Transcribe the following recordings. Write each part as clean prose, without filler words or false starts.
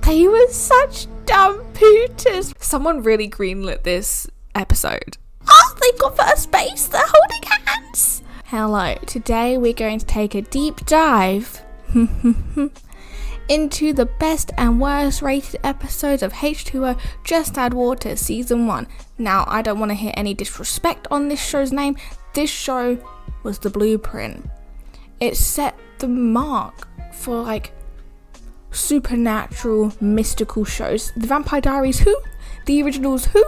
They were such dumb pooters. Someone really greenlit this episode. Oh, they've got first base. They're holding hands. Hello. Today we're going to take a deep dive into the best and worst rated episodes of H2O Just Add Water Season 1. Now, I don't want to hear any disrespect on this show's name. This show was the blueprint. It set the mark for like supernatural, mystical shows. The Vampire Diaries, who? The Originals, who?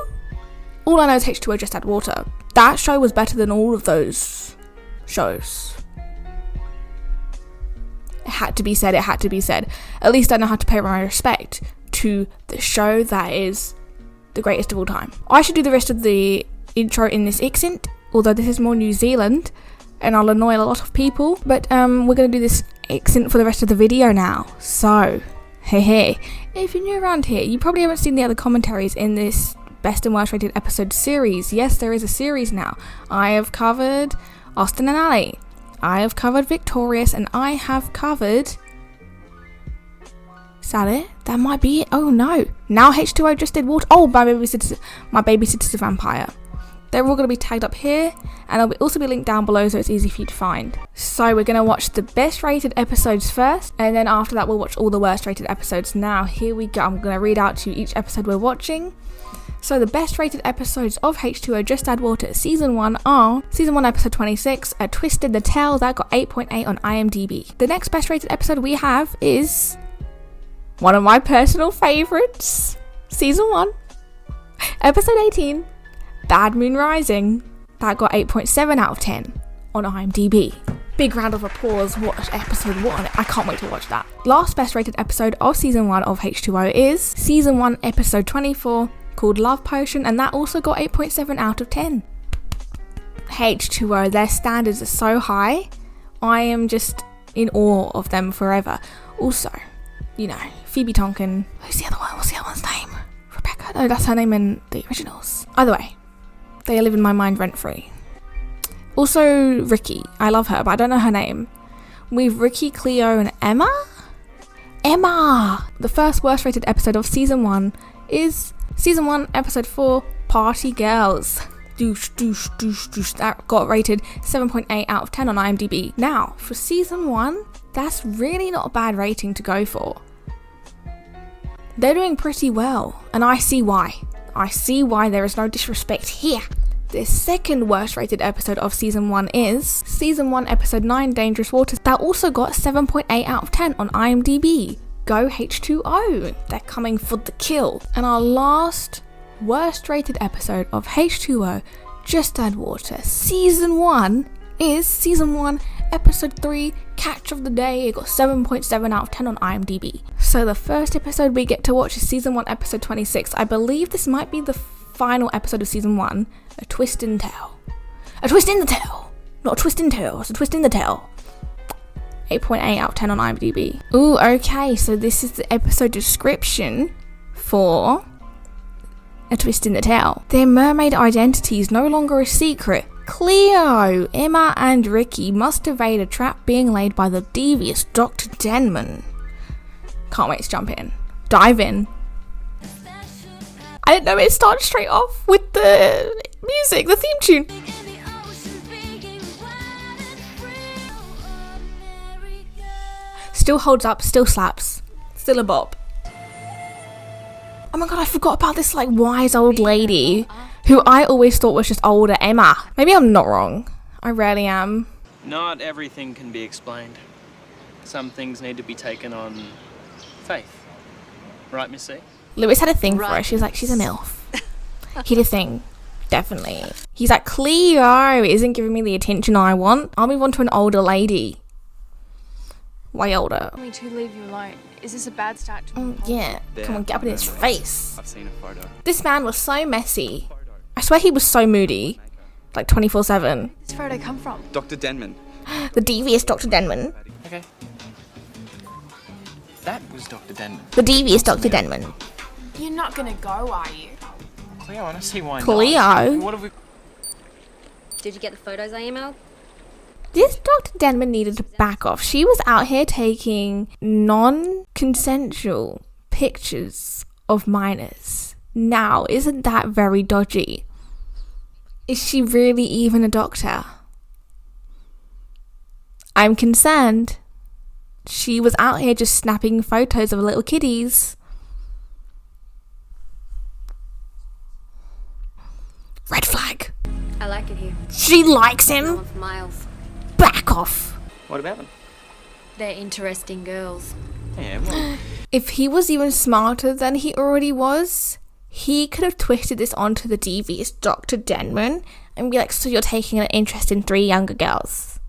All I know is H2O Just Add Water. That show was better than all of those shows. It had to be said. At least I know how to pay my respect to the show that is the greatest of all time. I should do the rest of the intro in this accent, although this is more New Zealand and I'll annoy a lot of people. But we're going to do this accent for the rest of the video now. So, hey, if you're new around here, you probably haven't seen the other commentaries in this best and worst rated episode series. Yes, there is a series now. I have covered Austin and Ally. I have covered Victorious, and I have covered... Is that it? That might be it. Oh no. Now H2O Just Did Water. Oh, my babysitter's a vampire. They're all going to be tagged up here, and they'll also be linked down below so it's easy for you to find. So we're going to watch the best rated episodes first, and then after that we'll watch all the worst rated episodes. Now, here we go. I'm going to read out to you each episode we're watching. So the best rated episodes of H2O Just Add Water Season 1 are Season 1 Episode 26, A Twist in the Tale, that got 8.8 on IMDb. The next best rated episode we have is one of my personal favourites, Season 1, Episode 18, Bad Moon Rising, that got 8.7 out of 10 on IMDb. Big round of applause. What episode 1? I can't wait to watch that. Last best rated episode of Season 1 of H2O is Season 1 Episode 24, called Love Potion, and that also got 8.7 out of 10. H2O, their standards are so high. I am just in awe of them forever. Also, you know, Phoebe Tonkin. Who's the other one? What's the other one's name? Rebecca? No, that's her name in the Originals. Either way, they live in my mind rent free. Also, Ricky. I love her, but I don't know her name. We've Ricky, Cleo, and Emma? The first worst rated episode of Season 1 is Season 1, Episode 4, Party Girls. That got rated 7.8 out of 10 on IMDb. Now, for Season 1, that's really not a bad rating to go for. They're doing pretty well, and I see why. There is no disrespect here. The second worst rated episode of Season 1 is Season 1, Episode 9, Dangerous Waters. That also got 7.8 out of 10 on IMDb. Go H2O, they're coming for the kill. And our last worst rated episode of H2O Just Add Water Season 1 is Season 1 Episode 3 Catch of the Day. It got 7.7 out of 10 on IMDb. So the first episode we get to watch is Season 1 Episode 26. I believe this might be the final episode of Season 1, A Twist in the Tale. A Twist in the Tale! Not a twist in tail, it's a twist in the tail. 8.8 out of 10 on IMDb. Ooh, okay, so this is the episode description for A Twist in the Tale. Their mermaid identity is no longer a secret. Cleo, Emma, and Ricky must evade a trap being laid by the devious Dr. Denman. Can't wait to jump in. Dive in. I didn't know it started straight off with the music, the theme tune. Still holds up, still slaps, still a bop. Oh my god, I forgot about this like wise old lady who I always thought was just older Emma. Maybe I'm not wrong. I rarely am. Not everything can be explained. Some things need to be taken on faith. Right, Miss C? Lewis had a thing for her. She was like, she's a MILF. He had a thing. Definitely. He's like, Cleo isn't giving me the attention I want. I'll move on to an older lady. Way older. Me to leave you alone. Is this a bad start to yeah. Come on, get up in his face. I've seen a photo. This man was so messy. I swear he was so moody. Like 24/7. Where did this photo come from? Dr. Denman. The devious Dr. Denman. Okay. That was Dr. Denman. The devious Dr. Denman. You're not gonna go, are you? Cleo, I don't see why not. Cleo? What have we... Did you get the photos I emailed? This Dr. Denman needed to back off. She was out here taking non-consensual pictures of minors. Now, isn't that very dodgy? Is she really even a doctor? I'm concerned. She was out here just snapping photos of little kiddies. Red flag. I like it here. She likes No him. one for miles. Back off. What about them? They're interesting girls. Yeah, well, If he was even smarter than he already was, he could have twisted this onto the devious Dr. Denman and be like, so you're taking an interest in 3 younger girls.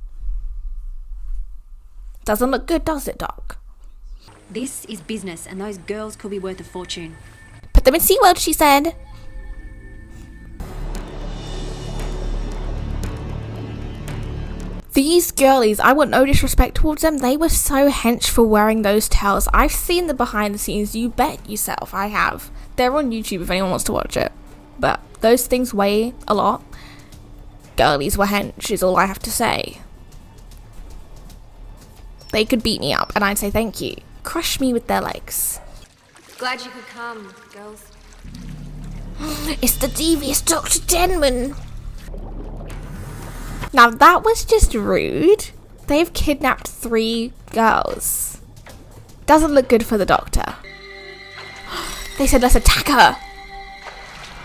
Doesn't look good, does it, Doc? This is business, and those girls could be worth a fortune. Put them in SeaWorld, she said. These girlies, I want no disrespect towards them, they were so hench for wearing those tails. I've seen the behind the scenes, you bet yourself I have. They're on YouTube if anyone wants to watch it. But those things weigh a lot. Girlies were hench is all I have to say. They could beat me up and I'd say thank you. Crush me with their legs. Glad you could come, girls. It's the devious Dr. Denman. Now that was just rude. They've kidnapped 3 girls. Doesn't look good for the doctor. They said let's attack her.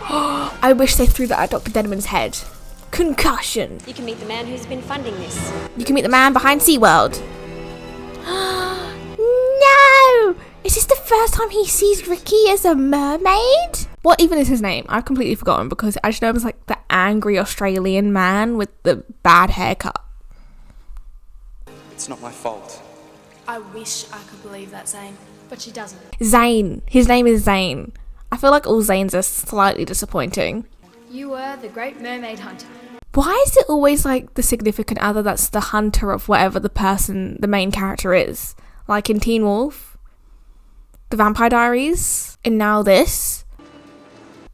I wish they threw that at Dr. Denman's head. Concussion. You can meet the man who's been funding this. You can meet the man behind SeaWorld. No! Is this the first time he sees Ricky as a mermaid? What even is his name? I've completely forgotten because I just know him as like the angry Australian man with the bad haircut. It's not my fault. I wish I could believe that, Zane, but she doesn't. Zane. His name is Zane. I feel like all Zanes are slightly disappointing. You were the great mermaid hunter. Why is it always like the significant other that's the hunter of whatever the main character is? Like in Teen Wolf, The Vampire Diaries, and now this.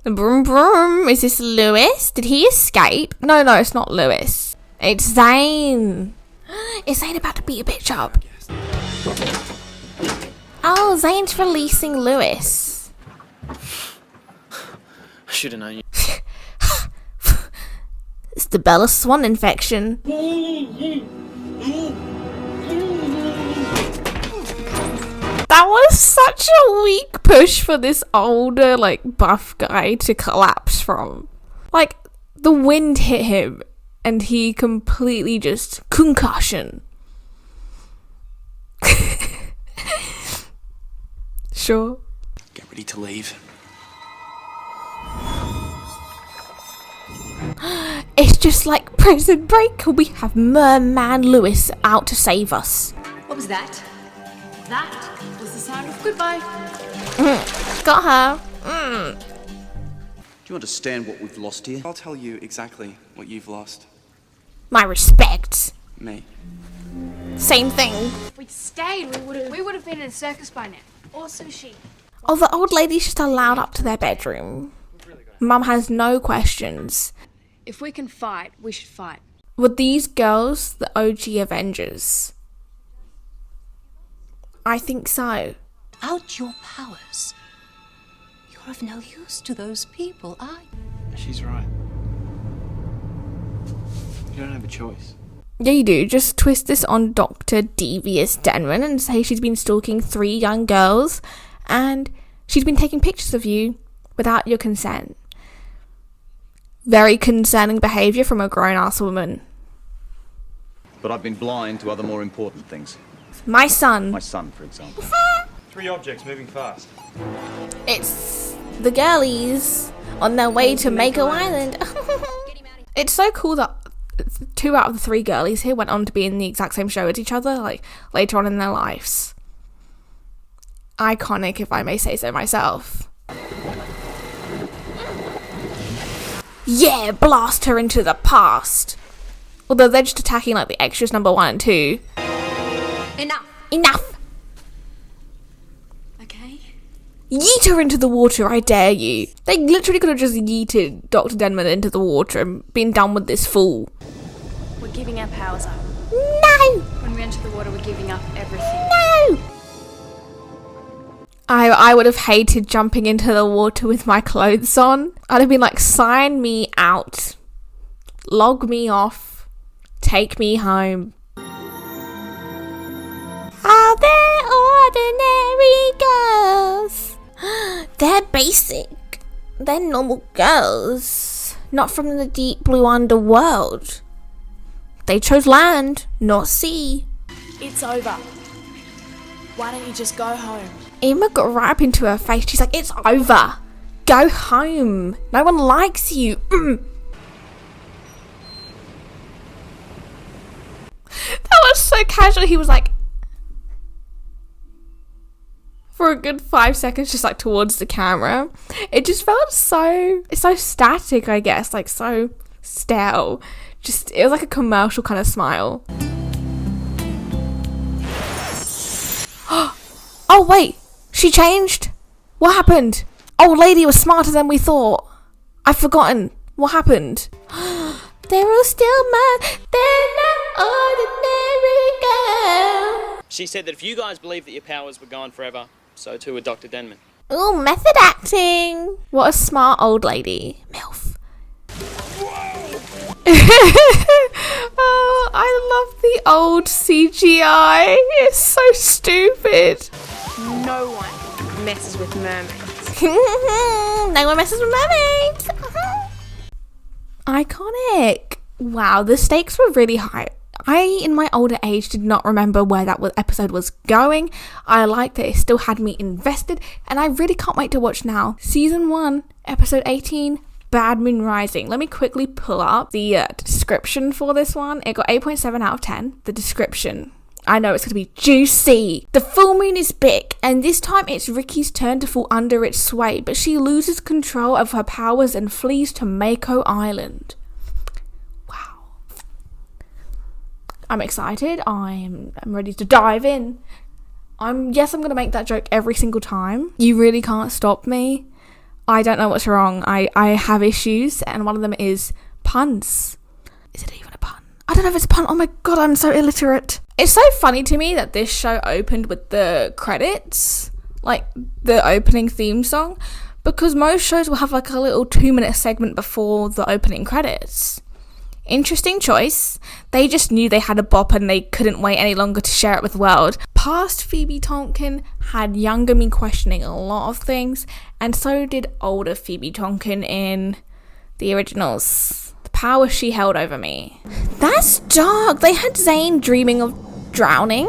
Broom broom, is this Lewis? Did he escape? No, it's not Lewis. It's Zane. Is Zane about to beat a bitch up? Oh, Zane's releasing Lewis. I should have known you. It's the Bella Swan infection. That was such a weak push for this older, like, buff guy to collapse from. Like, the wind hit him and he completely just concussion. Sure. Get ready to leave. It's just like Prison Break. We have Merman Lewis out to save us. What was that? That was the sound of goodbye. Got her. Do you understand what we've lost here? I'll tell you exactly what you've lost. My respect. Me. Same thing. If we'd stayed, we would have been in a circus by now. Or sushi. Oh, the old lady's just allowed up to their bedroom. Mum has no questions. If we can fight, we should fight. Were these girls the OG Avengers? I think so. Out your powers. You're of no use to those people, are you? She's right. You don't have a choice. Yeah, you do. Just twist this on Dr. Devious Denman and say she's been stalking 3 young girls and she's been taking pictures of you without your consent. Very concerning behaviour from a grown-ass woman. But I've been blind to other more important things. My son. My son, for example. 3 objects moving fast. It's the girlies on their way to Mako Island. It's so cool that 2 out of the 3 girlies here went on to be in the exact same show as each other, like, later on in their lives. Iconic, if I may say so myself. Yeah, blast her into the past. Although they're just attacking, like, the extras number 1 and 2. Enough! Okay. Yeet her into the water, I dare you. They literally could have just yeeted Dr. Denman into the water and been done with this fool. We're giving our powers up. No! When we enter the water, we're giving up everything. No! I would have hated jumping into the water with my clothes on. I'd have been like, sign me out. Log me off. Take me home. Are they ordinary girls? They're basic. They're normal girls. Not from the deep blue underworld. They chose land, not sea. It's over. Why don't you just go home? Emma got right up into her face. She's like, it's over. Go home. No one likes you. That was so casual. He was like, for a good 5 seconds, just like towards the camera. It just felt so static, I guess. Like so stale. Just, it was like a commercial kind of smile. Oh wait, she changed? What happened? Old lady was smarter than we thought. I've forgotten. What happened? They're all still mad. They're not ordinary girl. She said that if you guys believed that your powers were gone forever, so too would Dr. Denman. Ooh, method acting. What a smart old lady. MILF. Oh, I love the old CGI. It's so stupid. No one messes with mermaids. No one messes with mermaids. Iconic. Wow, the stakes were really high. I, in my older age, did not remember where that episode was going. I liked that it still had me invested, and I really can't wait to watch now. Season 1, episode 18, Bad Moon Rising. Let me quickly pull up the description for this one. It got 8.7 out of 10. The description. I know it's going to be juicy. The full moon is big, and this time it's Ricky's turn to fall under its sway, but she loses control of her powers and flees to Mako Island. Wow. I'm excited. I'm ready to dive in. I'm going to make that joke every single time. You really can't stop me. I don't know what's wrong. I have issues, and one of them is puns. Is it even a pun? I don't know if it's a pun. Oh my god, I'm so illiterate. It's so funny to me that this show opened with the credits, like the opening theme song, because most shows will have like a little 2-minute segment before the opening credits. Interesting choice. They just knew they had a bop and they couldn't wait any longer to share it with the world. Past Phoebe Tonkin had younger me questioning a lot of things, and so did older Phoebe Tonkin in the originals. The power she held over me. That's dark. They had Zane dreaming of drowning?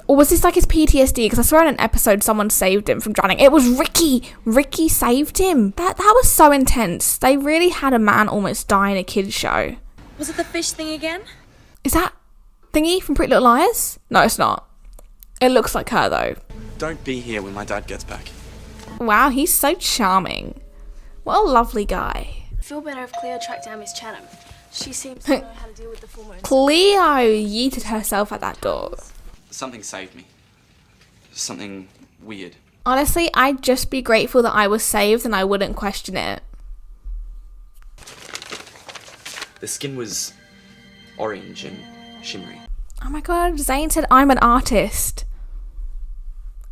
Or was this like his PTSD? Because I swear in an episode someone saved him from drowning. It was Ricky. Ricky saved him. That was so intense. They really had a man almost die in a kid's show. Was it the fish thing again? Is that Thingy from Pretty Little Liars? No, it's not. It looks like her though. Don't be here when my dad gets back. Wow, he's so charming. What a lovely guy. I feel better if Cleo tracked down Miss Chatham. She seems to know how to deal with the full moon. Cleo yeeted herself at that door. Something saved me. Something weird. Honestly, I'd just be grateful that I was saved and I wouldn't question it. The skin was orange and shimmery. Oh my god, Zane said I'm an artist.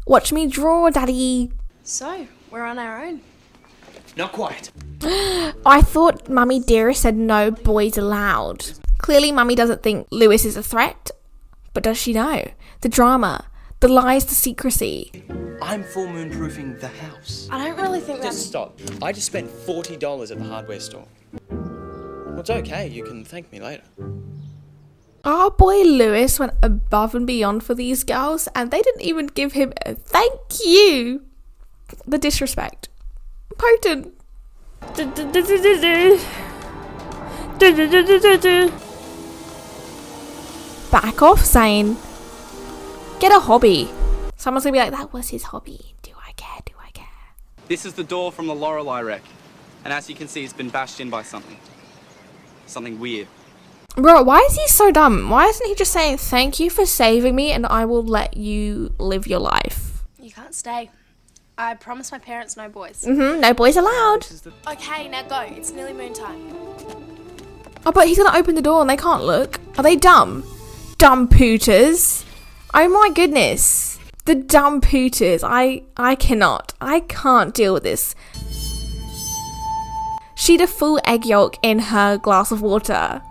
Watch me draw, daddy. So, we're on our own. Not quite. I thought Mummy Dearest said no boys allowed. Clearly Mummy doesn't think Lewis is a threat. But does she know? The drama, the lies, the secrecy. I'm full moon proofing the house. I don't really think Just stop. I just spent $40 at the hardware store. Well, it's okay. You can thank me later. Our boy Lewis went above and beyond for these girls, and they didn't even give him a thank you. The disrespect. Potent. Back off, Zane. Get a hobby. Someone's gonna be like, that was his hobby. Do I care? Do I care? This is the door from the Lorelei wreck. And as you can see, it's been bashed in by something. Something weird. Bro, why is he so dumb? Why isn't he just saying, thank you for saving me and I will let you live your life? You can't stay. I promised my parents no boys. No boys allowed. Okay, now go. It's nearly moon time. Oh, but he's gonna open the door and they can't look. Are they dumb? Dumb pooters. Oh my goodness. The dumb pooters. I can't deal with this. She'd a full egg yolk in her glass of water.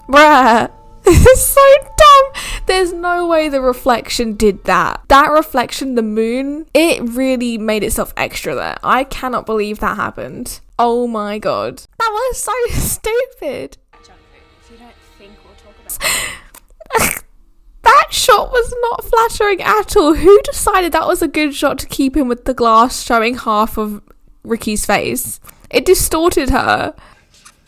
Bruh. This is so dumb. There's no way the reflection did that. That reflection, the moon, it really made itself extra there. I cannot believe that happened. Oh my god. That was so stupid. If you don't think we'll talk about That shot was not flattering at all. Who decided that was a good shot to keep him with the glass showing half of Ricky's face? It distorted her.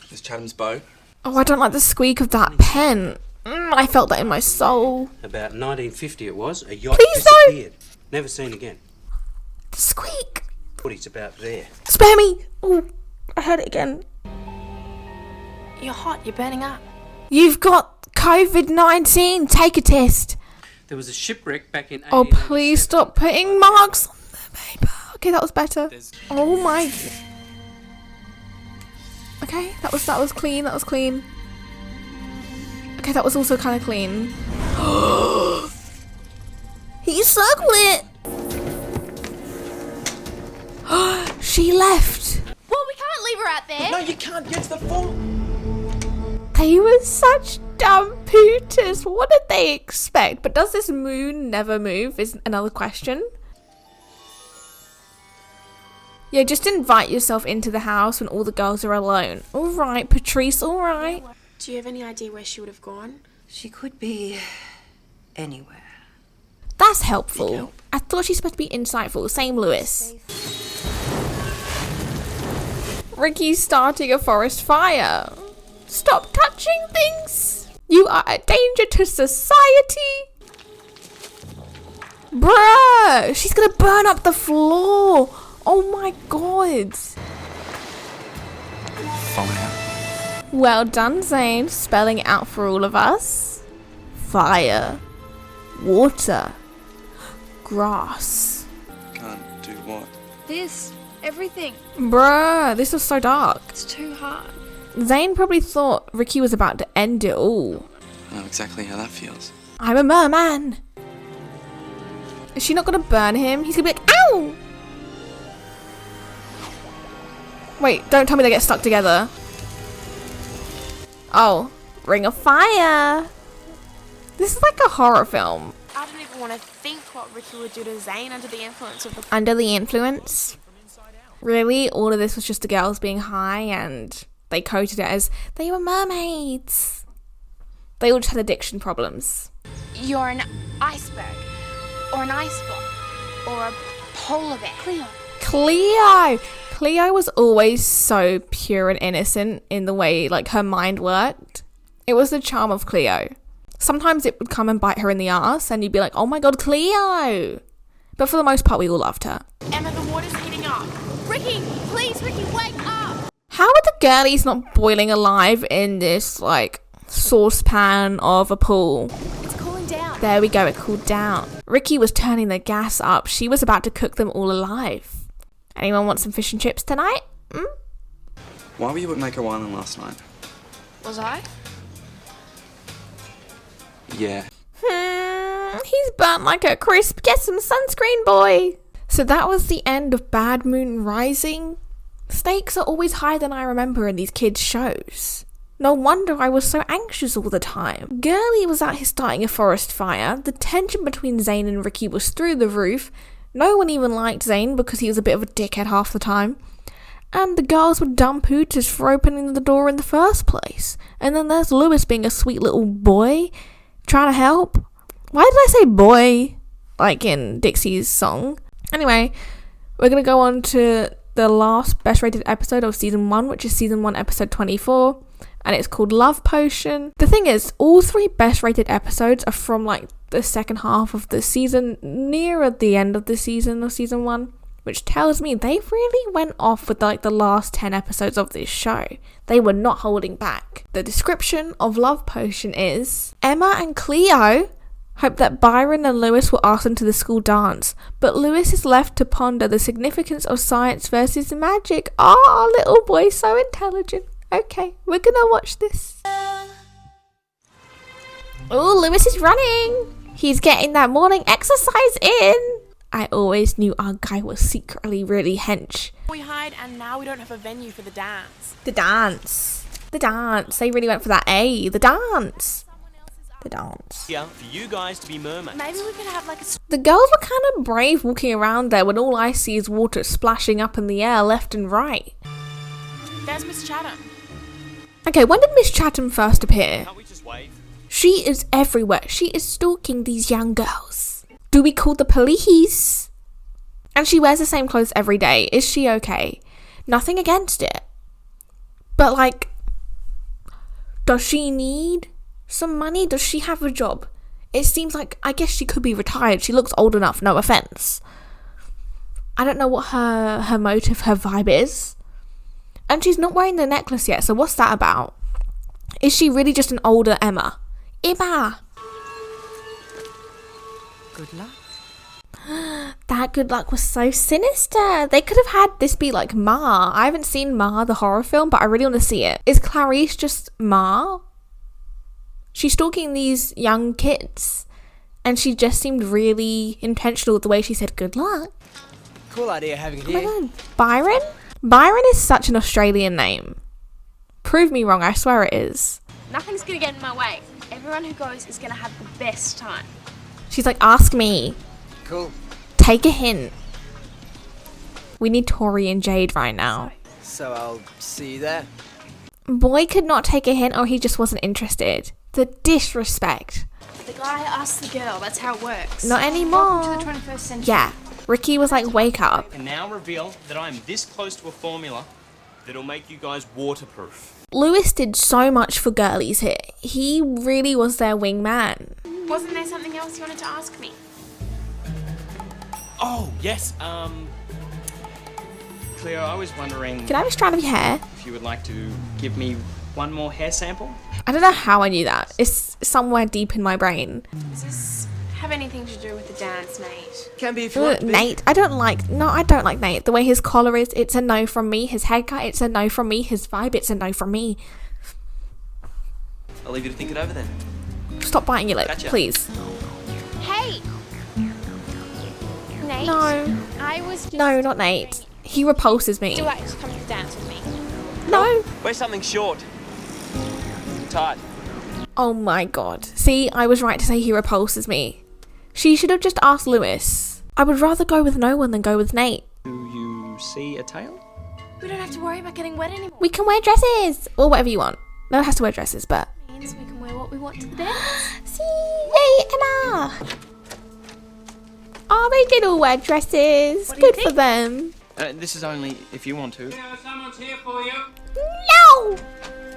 There's Chatham's boat. Oh, I don't like the squeak of that pen. I felt that in my soul. About 1950 it was. A yacht Please disappeared. Never seen again. The squeak. But it's about there. Spare me. Oh, I heard it again. You're hot, you're burning up. You've got COVID-19. Take a test. There was a shipwreck back in... Oh, please stop putting marks on the paper. Okay, that was better. Oh my... Okay, that was clean. That was clean. Okay, that was also kind of clean. He circled it. She left. Well, we can't leave her out there. No, you can't. It's the fault. They were such dumb pooters. What did they expect? But does this moon never move is another question. Yeah, just invite yourself into the house when all the girls are alone. Alright, Patrice, alright. Do you have any idea where she would have gone? She could be anywhere. That's helpful. I thought she's supposed to be insightful. Same Lewis. Ricky's starting a forest fire. Stop touching things. You are a danger to society. Bruh, she's gonna burn up the floor. Oh my god. Fire. Well done, Zane, spelling it out for all of us. Fire. Water. Grass. Can't do what? This, everything. Bruh, this was so dark. It's too hard. Zane probably thought Ricky was about to end it all. I know exactly how that feels. I'm a merman. Is she not gonna burn him? He's gonna be like, ow! Wait, don't tell me they get stuck together. Oh, Ring of Fire. This is like a horror film. I don't even want to think what Ricky would do to Zane under the influence of the... Under the influence? Really? All of this was just the girls being high and they coded it as they were mermaids. They all just had addiction problems. You're an iceberg, or an ice block, or a polar bear. Cleo was always so pure and innocent in the way like her mind worked. It was the charm of Cleo. Sometimes it would come and bite her in the ass and you'd be like, oh my god, Cleo. But for the most part, we all loved her. Emma, the water's heating up. Ricky, please, Ricky, wake up! How are the girlies not boiling alive in this like saucepan of a pool? It's cooling down. There we go, it cooled down. Ricky was turning the gas up. She was about to cook them all alive. Anyone want some fish and chips tonight? Why were you at Mako Island last night? Was I? Yeah. He's burnt like a crisp. Get some sunscreen, boy. So that was the end of Bad Moon Rising. Stakes are always higher than I remember in these kids' shows. No wonder I was so anxious all the time. Girlie was out here starting a forest fire. The tension between Zane and Ricky was through the roof. No one even liked Zane because he was a bit of a dickhead half the time. And the girls were dumb pooters for opening the door in the first place. And then there's Lewis being a sweet little boy trying to help. Why did I say boy? Like in Dixie's song. Anyway, we're going to go on to the last best rated episode of season 1, which is season 1 episode 24. And it's called Love Potion. The thing is, all 3 best rated episodes are from like the second half of the season, nearer the end of the season of season 1, which tells me they really went off with like the last 10 episodes of this show. They were not holding back. The description of Love Potion is: Emma and Cleo hope that Byron and Lewis will ask them to the school dance, but Lewis is left to ponder the significance of science versus magic. Ah, little boy, so intelligent. Okay, we're gonna watch this. Oh, Lewis is running. He's getting that morning exercise in. I always knew our guy was secretly really hench. We hide, and now we don't have a venue for the dance. The dance. They really went for that A. The dance. Yeah, for you guys to be mermaids. Maybe we could have like a The girls were kind of brave walking around there when all I see is water splashing up in the air left and right. There's Miss Chatham. Okay, when did Miss Chatham first appear? Can't we just wave? She is everywhere. She is stalking these young girls. Do we call the police? And she wears the same clothes every day. Is she okay? Nothing against it. But like, does she need some money? Does she have a job? It seems like, I guess she could be retired. She looks old enough, no offense. I don't know what her motive, her vibe is. And she's not wearing the necklace yet, so what's that about? Is she really just an older Emma? Emma! Good luck. That good luck was so sinister. They could have had this be like Ma. I haven't seen Ma, the horror film, but I really want to see it. Is Clarice just Ma? She's stalking these young kids, and she just seemed really intentional with the way she said good luck. Cool idea having it Oh my here. god, Byron? Byron is such an Australian name. Prove me wrong, I swear it is. Nothing's gonna get in my way. Everyone who goes is gonna have the best time. She's like, ask me. Cool. Take a hint. We need Tori and Jade right now. So I'll see you there. Boy could not take a hint, or he just wasn't interested. The disrespect. The guy asked the girl. That's how it works. Not anymore. To the 21st century. Yeah. Ricky was like, wake up. And now reveal that I'm this close to a formula that'll make you guys waterproof. Lewis did so much for girlies here. He really was their wingman. Wasn't there something else you wanted to ask me? Oh, yes, Cleo, I was wondering Can I have a strand of your hair? if you would like to give me one more hair sample? I don't know how I knew that. It's somewhere deep in my brain. Does this have anything to do with the dance, Nate? Can be if you want to be. Nate, I don't like Nate. The way his collar is, it's a no from me. His haircut, it's a no from me. His vibe, it's a no from me. I'll leave you to think it over then. Stop biting your lip, Gotcha. please. Hey! Nate? No. I was just... No, not Nate. He repulses me. Do you like to come to the dance with me? No. Wear something short. Tight. Oh my god. See, I was right to say he repulses me. She should have just asked Lewis. I would rather go with no one than go with Nate. Do you see a tail? We don't have to worry about getting wet anymore. We can wear dresses. Or whatever you want. No one has to wear dresses, but... Means we can wear what we want to the dance. See? Yay, Emma! Oh, they did all wear dresses. What do you Good for think? them. This is only if you want to. Someone's here for you. No!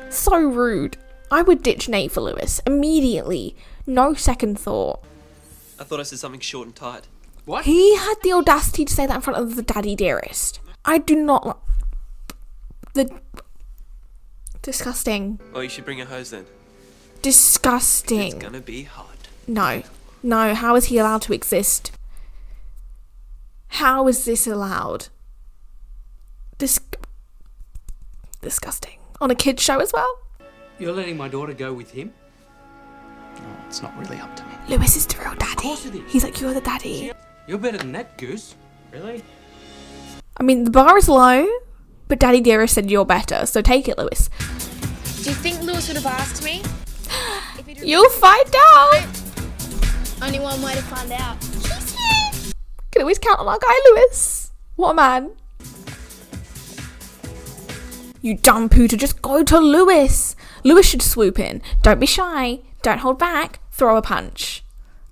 So rude. I would ditch Nate for Lewis. Immediately. No second thought. I thought I said something short and tight. What? He had the audacity to say that in front of the daddy dearest. I do not like... The... Disgusting. Oh, you should bring a hose then. Disgusting. It's gonna be hot. No. No, how is he allowed to exist? How is this allowed? Disgusting. On a kid's show as well? You're letting my daughter go with him? Oh, it's not really up to me. Lewis is the real daddy. Of course it is. He's like, you're the daddy. You're better than that, Goose. Really? I mean, the bar is low, but Daddy Dearest said you're better, so take it, Lewis. Do you think Lewis would have asked me? If he didn't- You'll find out! Only one way to find out. Can always count on our guy, Lewis. What a man. You dumb pooter, just go to Lewis. Lewis should swoop in. Don't be shy. Don't hold back. Throw a punch.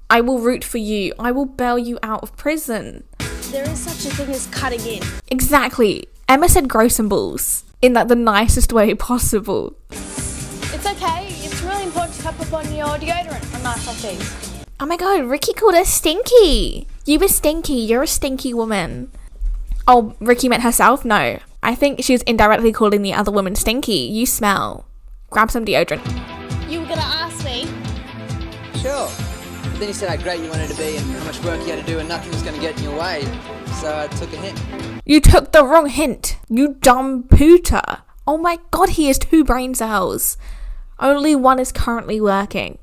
I will root for you. I will bail you out of prison. There is such a thing as cutting in. Exactly. Emma said grow some balls. In like the nicest way possible. It's okay. It's really important to top up on your deodorant on nights like these. Oh my god, Ricky called her stinky. You were stinky. You're a stinky woman. Oh, Ricky meant herself? No. I think she was indirectly calling the other woman stinky. You smell. Grab some deodorant. You were gonna ask me. Sure. But then you said how great you wanted to be and how much work you had to do and nothing was going to get in your way. So I took a hint. You took the wrong hint. You dumb pooter. Oh my god, he has 2 brain cells. Only one is currently working.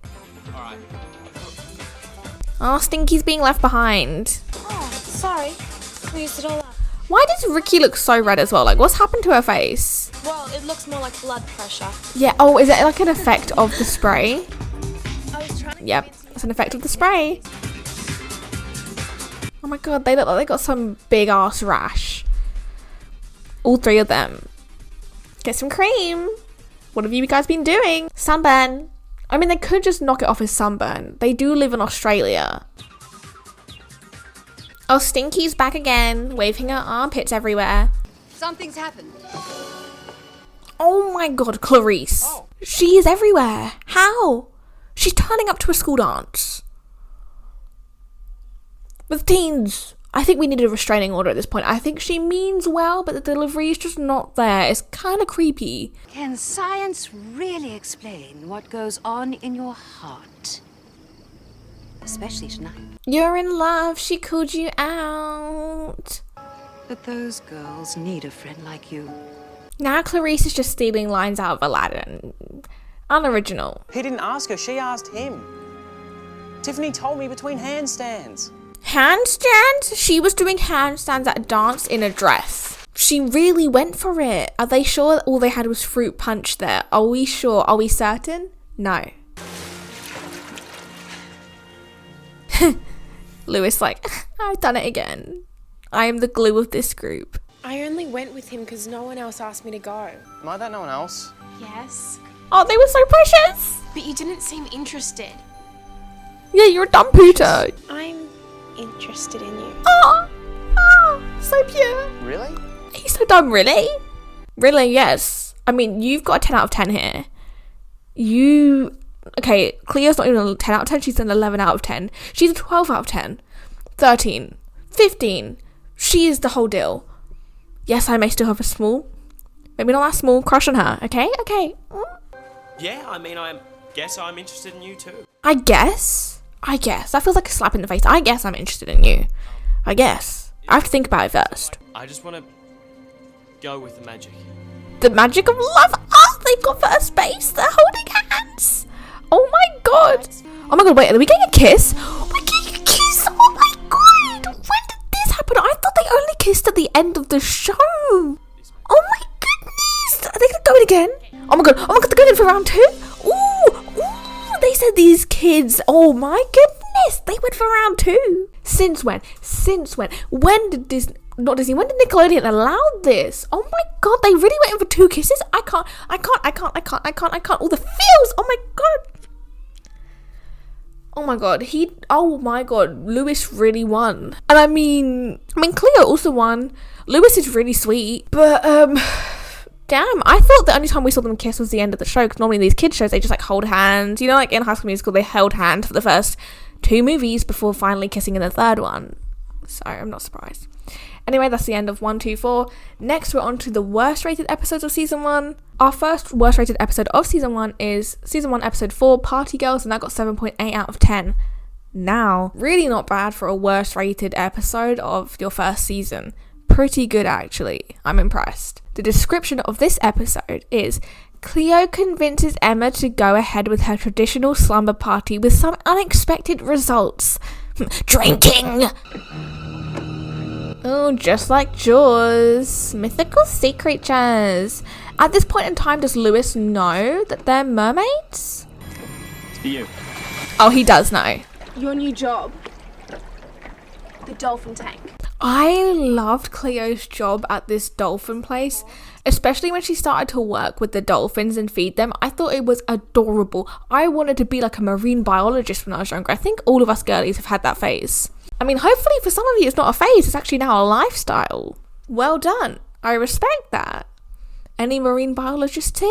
Oh, Stinky's being left behind. Oh, sorry. We used it all up. Why does Ricky look so red as well? Like, what's happened to her face? Well, it looks more like blood pressure. Yeah, oh, is it like an effect of the spray? I was trying to Yep, it's an effect of the spray. Oh my god, they look like they got some big ass rash. All three of them. Get some cream. What have you guys been doing? Sunburn. I mean, they could just knock it off as sunburn. They do live in Australia. Oh, Stinky's back again, waving her armpits everywhere. Something's happened. Oh my god, Clarice. She is everywhere. How? She's turning up to a school dance. With teens. I think we need a restraining order at this point. I think she means well, but the delivery is just not there. It's kind of creepy. Can science really explain what goes on in your heart? Especially tonight. You're in love, she called you out. But those girls need a friend like you. Now Clarice is just stealing lines out of Aladdin. Unoriginal. He didn't ask her, she asked him. Tiffany told me between handstands. Handstands? She was doing handstands at a dance in a dress. She really went for it. Are they sure that all they had was fruit punch there? Are we sure? Are we certain? No. Lewis like, I've done it again. I am the glue of this group. I only went with him because no one else asked me to go. Am I that no one else? Yes. Oh, they were so precious. But you didn't seem interested. Yeah, you're a dumb pooter. I'm interested in you. Oh, so pure. Really? He's so dumb, really? Really, yes. I mean, you've got a 10 out of 10 here. Okay, Cleo's not even a 10 out of 10, she's an 11 out of 10. She's a 12 out of 10. 13. 15. She is the whole deal. Yes, I may still have a small, maybe not that small, crush on her, okay? Okay. Yeah, I mean, I guess I'm interested in you too. I guess. That feels like a slap in the face. I guess I'm interested in you. I guess. I have to think about it first. I just want to go with the magic. The magic of love. Oh, they've got first base. They're holding hands. Oh my god. Oh my god, wait, are we getting a kiss? We're getting a kiss. Oh my god. When did this happen? I thought they only kissed at the end of the show. Oh my goodness. Are they going to go in again? Oh my god, they're going in for round 2? Ooh, they said these kids. Oh my goodness. They went for round 2. Since when? When did Disney... Not Disney. When did Nickelodeon allow this? Oh my god, they really went in for 2 kisses? I can't. All the feels. Oh my god. Oh my god, Lewis really won. And I mean Cleo also won. Lewis is really sweet. But damn, I thought the only time we saw them kiss was the end of the show, because normally these kids shows they just like hold hands. You know, like in High School Musical they held hands for the first 2 movies before finally kissing in the 3rd one. So I'm not surprised. Anyway, that's the end of 1, 2, 4. Next, we're on to the worst rated episodes of season 1. Our first worst rated episode of season 1 is season 1 episode 4, Party Girls, and that got 7.8 out of 10. Now, really not bad for a worst rated episode of your first season. Pretty good, actually. I'm impressed. The description of this episode is: Cleo convinces Emma to go ahead with her traditional slumber party with some unexpected results. Drinking! Oh, just like Jaws. Mythical sea creatures. At this point in time, does Lewis know that they're mermaids? It's for you. Oh, he does know. Your new job. The dolphin tank. I loved Cleo's job at this dolphin place, especially when she started to work with the dolphins and feed them. I thought it was adorable. I wanted to be like a marine biologist when I was younger. I think all of us girlies have had that phase. I mean, hopefully for some of you it's not a phase, it's actually now a lifestyle. Well done. I respect that. Any marine biologists here?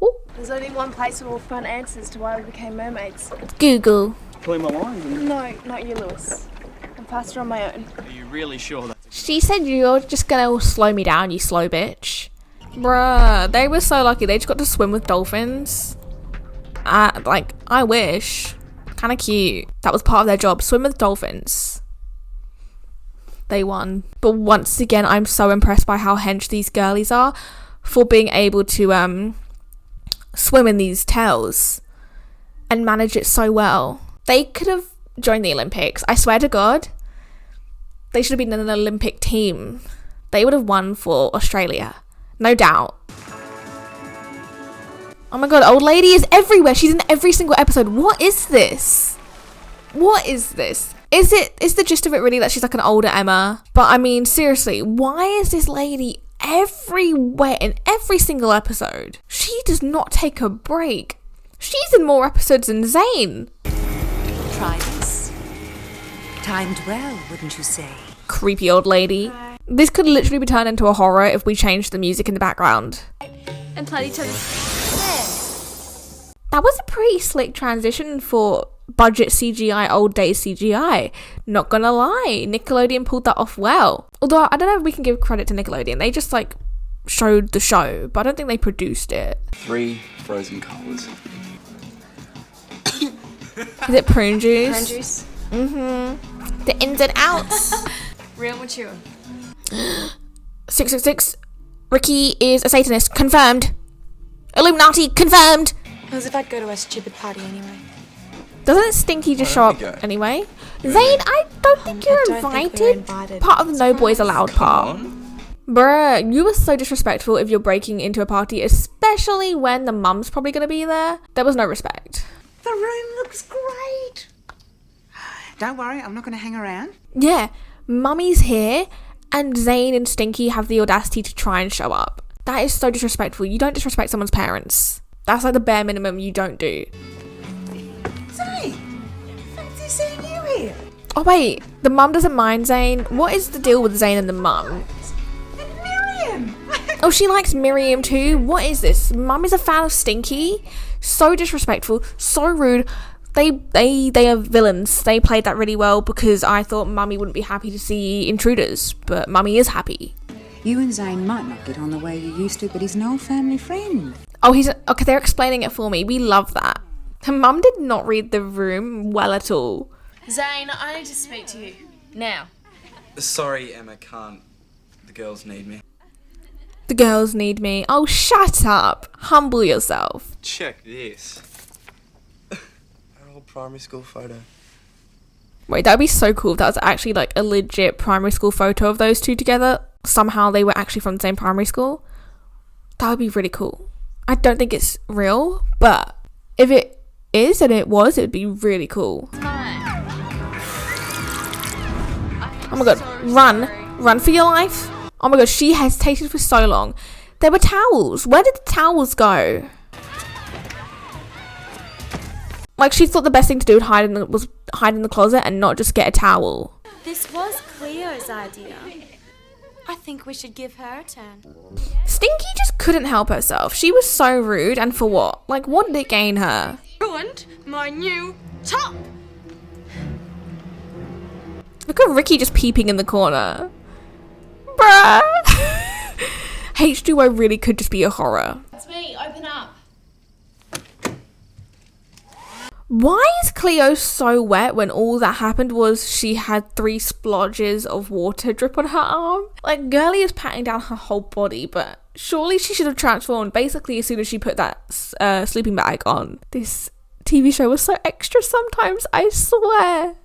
Ooh. There's only one place that will find answers to why we became mermaids. Google. Pulling my lines. No, not you, Lewis. I'm faster on my own. Are you really sure that? She said you're just gonna slow me down, you slow bitch. Bruh, they were so lucky. They just got to swim with dolphins. I wish. Kind of cute. That was part of their job. Swim with dolphins. They won. But once again, I'm so impressed by how hench these girlies are for being able to swim in these tails and manage it so well. They could have join the Olympics. I swear to God, they should have been in an Olympic team. They would have won for Australia. No doubt. Oh my god, old lady is everywhere. She's in every single episode. What is this? What is this? Is the gist of it really that she's like an older Emma? But I mean, seriously, why is this lady everywhere in every single episode? She does not take a break. She's in more episodes than Zayn. Try this. Timed well, wouldn't you say? Creepy old lady. This could literally be turned into a horror if we changed the music in the background. And play each other's hair. That was a pretty slick transition for budget CGI, old days CGI. Not gonna lie, Nickelodeon pulled that off well. Although I don't know if we can give credit to Nickelodeon. They just like showed the show, but I don't think they produced it. 3 frozen colas. Is it prune juice? Prune juice. Mm-hmm. The ins and outs. Real mature. 666. Ricky is a Satanist. Confirmed. Illuminati. Confirmed. As if I'd go to a stupid party anyway. Doesn't Stinky just show up anyway? Zayn, I don't think you're invited. Part of the No Boys Allowed part. Bruh, you were so disrespectful if you're breaking into a party, especially when the mum's probably going to be there. There was no respect. The room looks great. Don't worry, I'm not going to hang around. Yeah, mummy's here and Zayn and Stinky have the audacity to try and show up. That is so disrespectful. You don't disrespect someone's parents. That's like the bare minimum you don't do. Zayn, fancy seeing you here. Oh wait, the mum doesn't mind Zayn. What is the deal with Zayn and the mum? And Miriam. Oh, she likes Miriam too? What is this? Mum is a fan of Stinky? So disrespectful, so rude. They are villains. They played that really well because I thought Mummy wouldn't be happy to see intruders, but Mummy is happy. You and Zayn might not get on the way you used to, but he's an old family friend. Oh, okay, they're explaining it for me. We love that. Her mum did not read the room well at all. Zayn, I need to speak to you. Now. Sorry, Emma, can't. The girls need me. The girls need me. Oh, shut up. Humble yourself. Check this. An old primary school photo. Wait, that would be so cool if that was actually like a legit primary school photo of those two together. Somehow they were actually from the same primary school. That would be really cool. I don't think it's real, but if it is and it would be really cool. Oh my god, run for your life. Oh my god, she hesitated for so long. There were towels. Where did the towels go? Like, she thought the best thing to do was hide in the closet and not just get a towel. This was Cleo's idea. I think we should give her a turn. Stinky just couldn't help herself. She was so rude, and for what? Like, what did it gain her? Ruined my new top! Look at Ricky just peeping in the corner. Bruh. H2O really could just be a horror. It's me, open up. Why is Cleo so wet when all that happened was she had 3 splodges of water drip on her arm? Like, girlie is patting down her whole body, but surely she should have transformed basically as soon as she put that sleeping bag on. This TV show was so extra sometimes, I swear.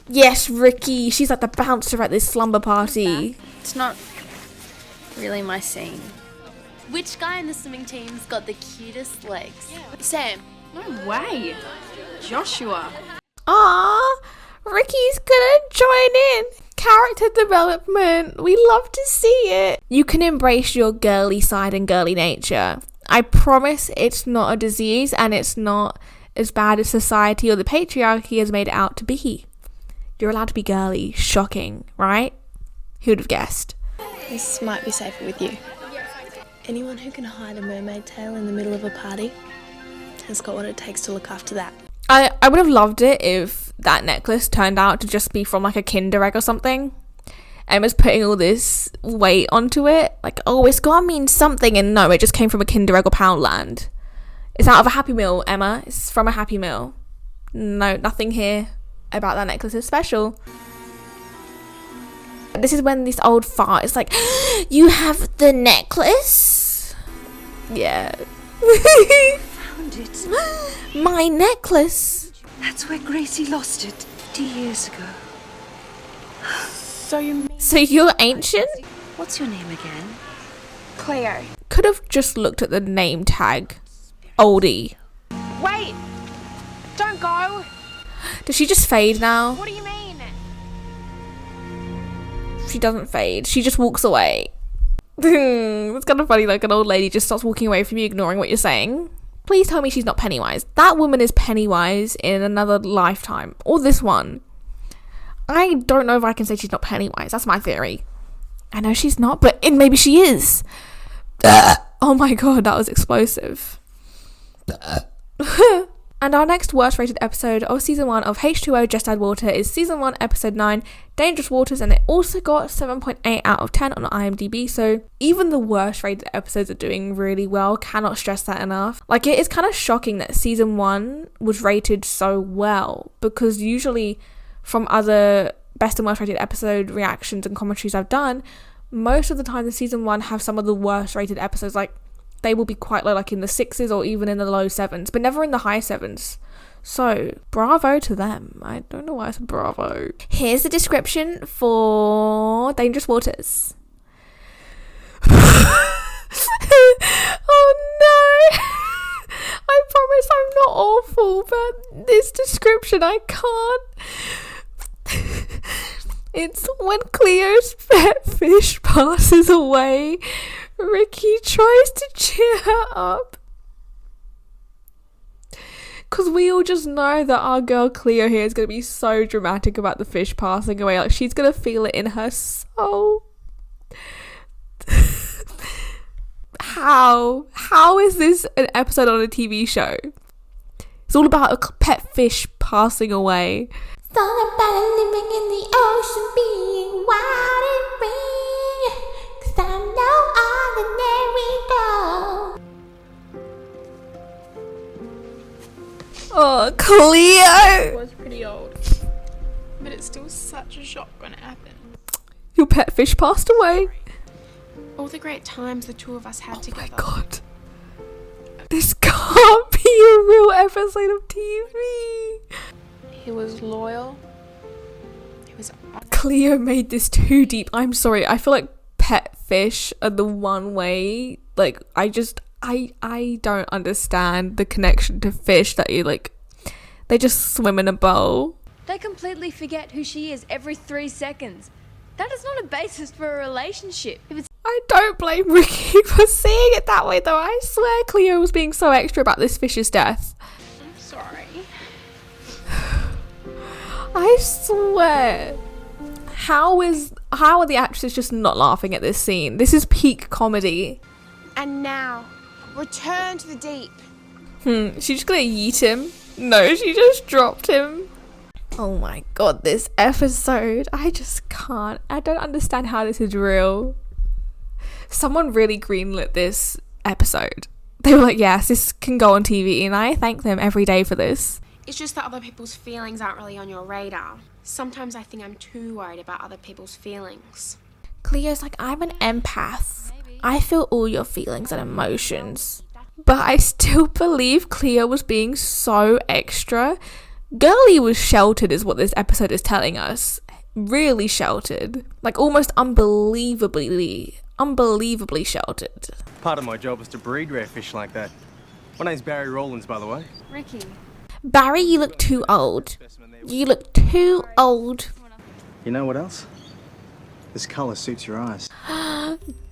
Yes, Ricky. She's like the bouncer at this slumber party. It's not really my scene. Which guy in the swimming team's got the cutest legs? Sam. No way. Joshua. Ah, Ricky's gonna join in. Character development. We love to see it. You can embrace your girly side and girly nature. I promise it's not a disease and it's not as bad as society or the patriarchy has made it out to be. You're allowed to be girly. Shocking, right? Who'd have guessed? This might be safer with you. Anyone who can hide a mermaid tail in the middle of a party has got what it takes to look after that. I would have loved it if that necklace turned out to just be from like a Kinder Egg or something. Emma's putting all this weight onto it. Like, oh, it's gotta mean something. And no, it just came from a Kinder Egg or Poundland. It's out of a Happy Meal, Emma. It's from a Happy Meal. No, nothing here about that necklace is special. This is when this old fart is like, you have the necklace? Yeah. found it. My necklace! That's where Gracie lost it 50 years ago. So you're ancient? What's your name again? Cleo. Could have just looked at the name tag. Oldie. Wait! Don't go! Does she just fade now? What do you mean? She doesn't fade. She just walks away. It's kind of funny, like an old lady just starts walking away from you, ignoring what you're saying. Please tell me she's not Pennywise. That woman is Pennywise in another lifetime. Or this one. I don't know if I can say she's not Pennywise. That's my theory. I know she's not, but maybe she is. Oh my god, that was explosive. And our next worst rated episode of season 1 of H2O Just Add Water is season 1 episode 9 Dangerous Waters, and it also got 7.8 out of 10 on IMDb, so even the worst rated episodes are doing really well. Cannot stress that enough. Like, it is kind of shocking that season 1 was rated so well, because usually from other best and worst rated episode reactions and commentaries I've done, most of the time the season 1 have some of the worst rated episodes. Like, they will be quite low, like in the 6s or even in the low 7s, but never in the high 7s. So, bravo to them. I don't know why I said bravo. Here's the description for Dangerous Waters. Oh no! I promise I'm not awful, but this description I can't. It's when Cleo's pet fish passes away, Ricky tries to cheer her up. Because we all just know that our girl Cleo here is going to be so dramatic about the fish passing away. Like, she's going to feel it in her soul. How is this an episode on a TV show? It's all about a pet fish passing away. It's all about living in the ocean, being wild and free. 'Cause I'm no ordinary girl. Oh, Cleo! It was pretty old, but it's still such a shock when it happened. Your pet fish passed away. All the great times the two of us had together. Oh my god. This can't be a real episode of TV. He was loyal. He was honest. Cleo made this too deep. I'm sorry. I feel like pet fish are the one way. Like, I don't understand the connection to fish that you like. They just swim in a bowl. They completely forget who she is every 3 seconds. That is not a basis for a relationship. If it's I don't blame Ricky for seeing it that way, though. I swear Cleo was being so extra about this fish's death. I'm sorry. I swear. How are the actresses just not laughing at this scene? This is peak comedy. And now, return to the deep. She's just gonna yeet him. No, she just dropped him. Oh my god, this episode. I just can't. I don't understand how this is real. Someone really greenlit this episode. They were like, yes, this can go on TV, and I thank them every day for this. It's just that other people's feelings aren't really on your radar. Sometimes I think I'm too worried about other people's feelings. Cleo's like, I'm an empath. I feel all your feelings and emotions. But I still believe Cleo was being so extra. Girlie was sheltered is what this episode is telling us. Really sheltered. Like, almost unbelievably sheltered. Part of my job is to breed rare fish like that. My name's Barry Rollins, by the way. Ricky. Barry, you look too old. You look too old. You know what else? This colour suits your eyes.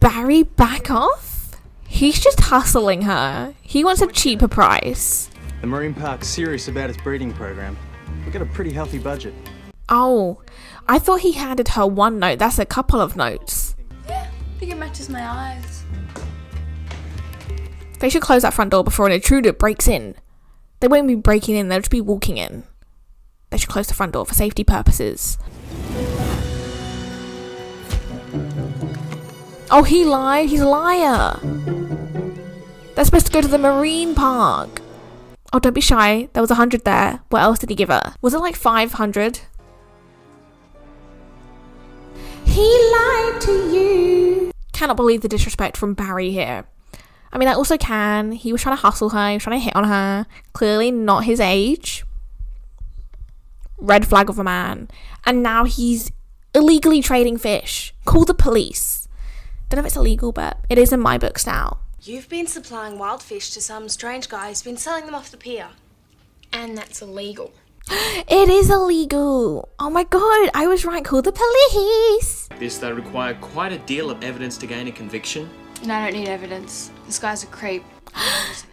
Barry, back off? He's just hustling her. He wants a cheaper price. The Marine Park's serious about its breeding program. We've got a pretty healthy budget. Oh, I thought he handed her one note. That's a couple of notes. Yeah, I think it matches my eyes. They should close that front door before an intruder breaks in. They won't be breaking in, they'll just be walking in. They should close the front door for safety purposes. Oh, he lied. He's a liar. They're supposed to go to the marine park. Oh, don't be shy. There was 100 there. What else did he give her? Was it like 500? He lied to you. Cannot believe the disrespect from Barry here. I mean, I also can. He was trying to hustle her. He was trying to hit on her. Clearly not his age. Red flag of a man. And now he's illegally trading fish. Call the police. Don't know if it's illegal, but it is in my books now. You've been supplying wild fish to some strange guy who's been selling them off the pier. And that's illegal. It is illegal. Oh my god, I was right. Call the police. This, they require quite a deal of evidence to gain a conviction. And I don't need evidence. This guy's a creep.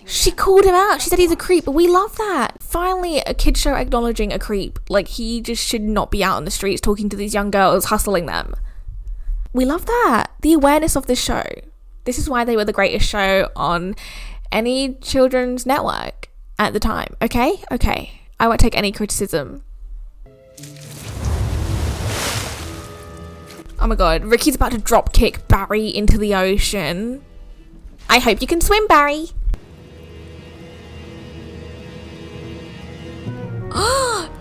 She called him out. She said he's a creep. We love that. Finally, a kid show acknowledging a creep. Like, he just should not be out on the streets talking to these young girls, hustling them. We love that. The awareness of this show. This is why they were the greatest show on any children's network at the time. Okay? Okay. I won't take any criticism. Oh my god. Ricky's about to drop kick Barry into the ocean. I hope you can swim, Barry.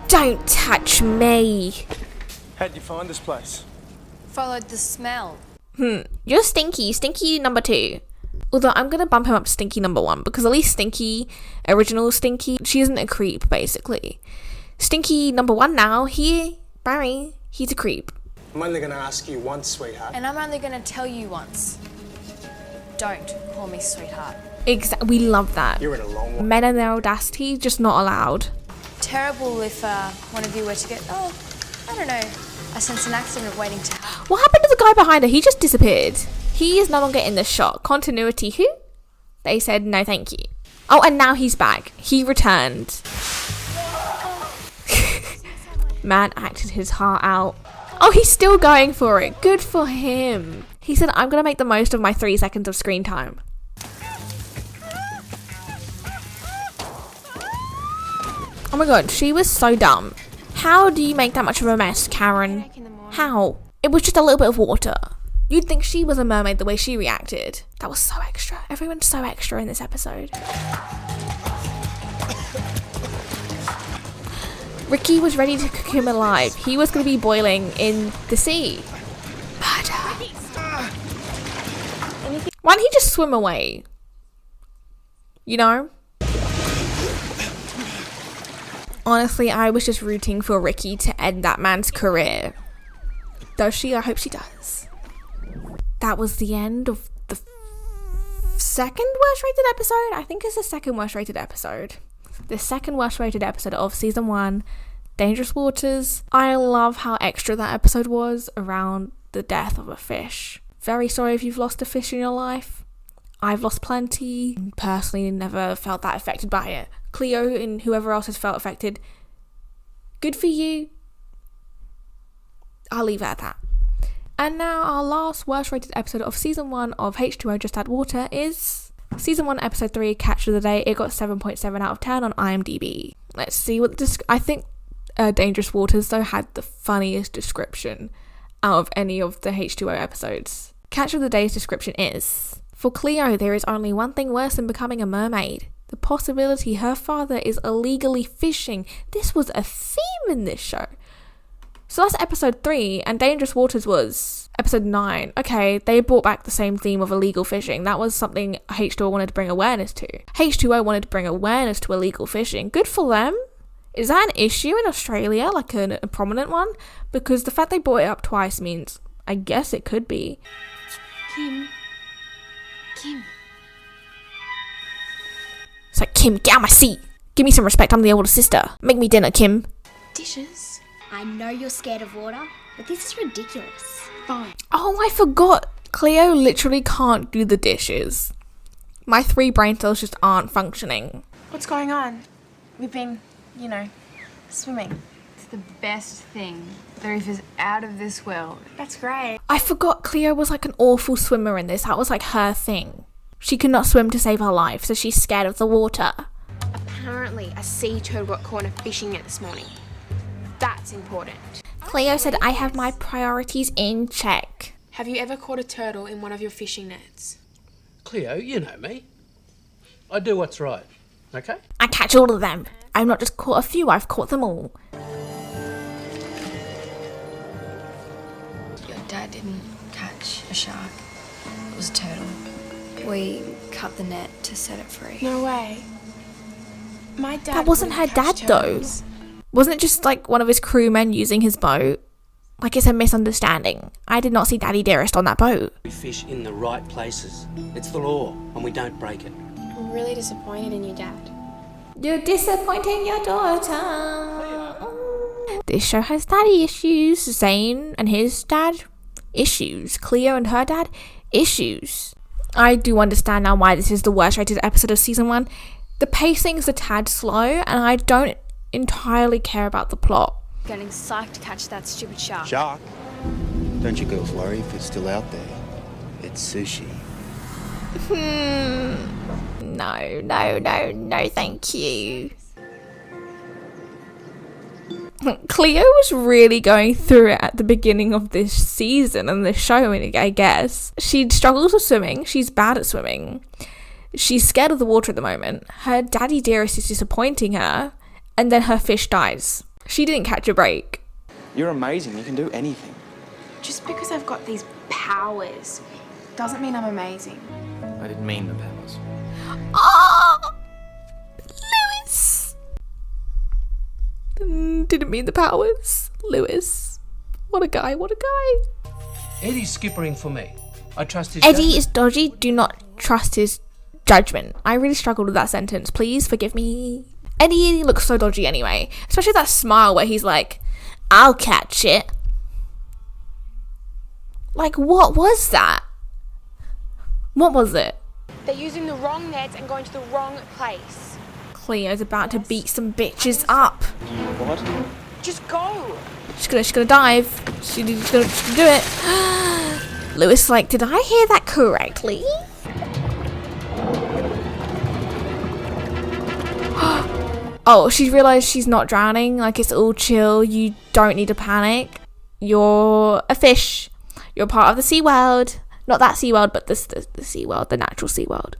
Don't touch me. How'd you find this place? Followed the smell. You're Stinky. Stinky number 2. Although I'm going to bump him up to Stinky number 1 because at least Stinky, original Stinky, she isn't a creep, basically. Stinky number 1 now, Barry, he's a creep. I'm only going to ask you once, sweetheart. And I'm only going to tell you once. Don't call me sweetheart. We love that. You're in a long one. Men and their audacity, just not allowed. Terrible if one of you were to get, I don't know, I sense an accident waiting to happen. What happened to the guy behind her? He just disappeared. He is no longer in the shot. Continuity who? They said no thank you. Oh, and now he's back. He returned. Man acted his heart out. Oh, he's still going for it. Good for him. He said, I'm going to make the most of my 3 seconds of screen time. Oh my god, she was so dumb. How do you make that much of a mess, Karen? How? It was just a little bit of water. You'd think she was a mermaid the way she reacted. That was so extra. Everyone's so extra in this episode. Ricky was ready to cook him alive. He was going to be boiling in the sea. Murder. Why didn't he just swim away? You know? Honestly, I was just rooting for Ricky to end that man's career. Does she? I hope she does. That was the end of the second worst rated episode. I think it's the second worst rated episode. The second worst rated episode of season 1, Dangerous Waters. I love how extra that episode was around the death of a fish. Very sorry if you've lost a fish in your life. I've lost plenty. Personally, never felt that affected by it. Cleo and whoever else has felt affected, good for you. I'll leave it at that. And now our last worst rated episode of season 1 of H2O Just Add Water is season 1 episode 3, Catch of the Day. It got 7.7 out of 10 on IMDb. Let's see what I think Dangerous Waters though had the funniest description out of any of the H2O episodes. Catch of the Day's description is: for Cleo, there is only one thing worse than becoming a mermaid. The possibility her father is illegally fishing. This was a theme in this show. So that's episode 3, and Dangerous Waters was episode 9. Okay, they brought back the same theme of illegal fishing. That was something H2O wanted to bring awareness to. H2O wanted to bring awareness to illegal fishing. Good for them. Is that an issue in Australia, like a prominent one? Because the fact they brought it up twice means, I guess it could be. Kim. It's like, Kim, get out of my seat. Give me some respect, I'm the older sister. Make me dinner, Kim. Dishes? I know you're scared of water, but this is ridiculous. Fine. Oh, I forgot. Cleo literally can't do the dishes. My 3 brain cells just aren't functioning. What's going on? We've been, swimming. It's the best thing. The reef is out of this world. That's great. I forgot Cleo was like an awful swimmer in this. That was like her thing. She could not swim to save her life, so she's scared of the water. Apparently, a sea turtle got caught in a fishing net this morning. That's important. Cleo said, I have my priorities in check. Have you ever caught a turtle in one of your fishing nets? Cleo, you know me. I do what's right, okay? I catch all of them. I've not just caught a few, I've caught them all. Your dad didn't catch a shark. It was a turtle. We cut the net to set it free. No way. My dad. That wasn't her dad though. Wasn't it just like one of his crewmen using his boat? Like, it's a misunderstanding. I did not see Daddy Dearest on that boat. We fish in the right places. It's the law, and we don't break it. I'm really disappointed in you, Dad. You're disappointing your daughter. This show has daddy issues. Zane and his dad, issues. Cleo and her dad, issues. I do understand now why this is the worst rated episode of season 1. The pacing's a tad slow, and I don't entirely care about the plot. Getting psyched to catch that stupid shark. Shark? Don't you girls worry if it's still out there. It's sushi. No, thank you. Cleo was really going through it at the beginning of this season and this show, I guess. She struggles with swimming. She's bad at swimming. She's scared of the water at the moment. Her Daddy Dearest is disappointing her, and then her fish dies. She didn't catch a break. You're amazing. You can do anything. Just because I've got these powers doesn't mean I'm amazing. I didn't mean the powers. Oh! Lewis! Didn't mean the powers. Lewis. What a guy. Eddie's skippering for me. I trust his Eddie judgment. is dodgy. Do not trust his judgment. I really struggled with that sentence. Please forgive me. Eddie looks so dodgy anyway. Especially that smile where he's like, I'll catch it. Like, what was that? What was it? They're using the wrong nets and going to the wrong place. Cleo's about to beat some bitches up. What? Just go. She's gonna dive. She's gonna do it. Lewis, like, did I hear that correctly? Oh, she realised she's not drowning. Like, it's all chill. You don't need to panic. You're a fish. You're part of the sea world. Not that sea world, but the sea world, the natural sea world.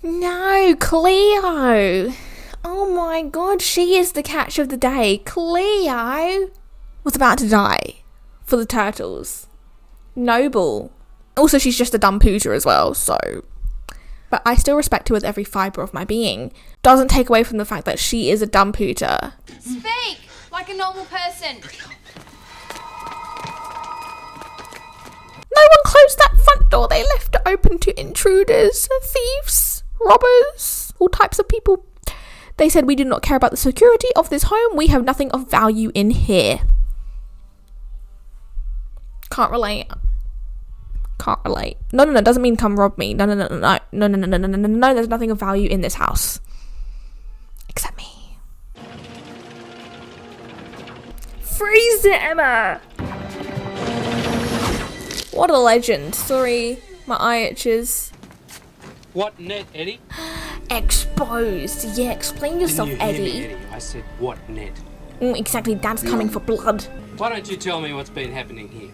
No, Cleo. Oh my god, she is the catch of the day. Cleo was about to die for the turtles. Noble. Also, she's just a dumb pooter as well, so... But I still respect her with every fibre of my being. Doesn't take away from the fact that she is a dumb pooter. Speak like a normal person. No one closed that front door. They left it open to intruders, thieves, robbers, all types of people. They said, we do not care about the security of this home. We have nothing of value in here. Can't relate. No, doesn't mean come rob me. No, there's nothing of value in this house. Except me. Freeze it, Emma! What a legend. Sorry, my eye itches. What net, Eddie? Exposed. Yeah, explain yourself, Didn't you hear Eddie. me, Eddie? I said, what net? Exactly, Dad's coming for blood. Why don't you tell me what's been happening here?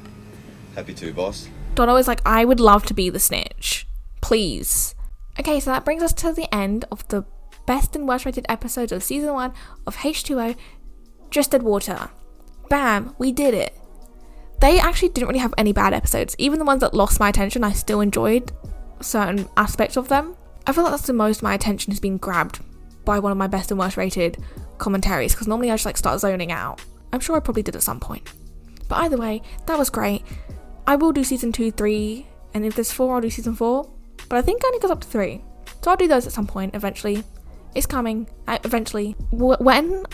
Happy to, boss. Dono is like, I would love to be the snitch. Please. Okay, so that brings us to the end of the best and worst rated episodes of season 1 of H2O, Just Dead Water. Bam, we did it. They actually didn't really have any bad episodes. Even the ones that lost my attention, I still enjoyed certain aspects of them. I feel like that's the most my attention has been grabbed by one of my best and worst rated commentaries, because normally I just like start zoning out. I'm sure I probably did at some point. But either way, that was great. I will do season 2, 3, and if there's 4, I'll do season 4. But I think it only goes up to 3. So I'll do those at some point, eventually. It's coming, eventually. When?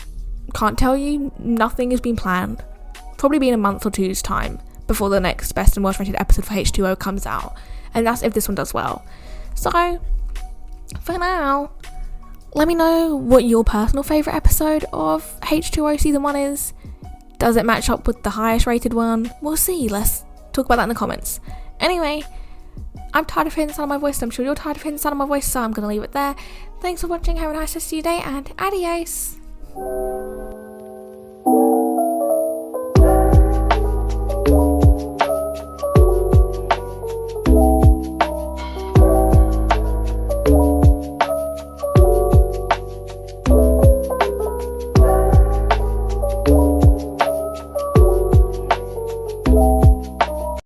Can't tell you. Nothing has been planned. Probably be in a month or two's time before the next best and worst rated episode for H2O comes out. And that's if this one does well. So, for now, let me know what your personal favourite episode of H2O season 1 is. Does it match up with the highest rated one? We'll see. Let's talk about that in the comments. Anyway, I'm tired of hearing the sound of my voice. I'm sure you're tired of hearing the sound of my voice, so I'm going to leave it there. Thanks for watching. Have a nice rest of your day, and adios.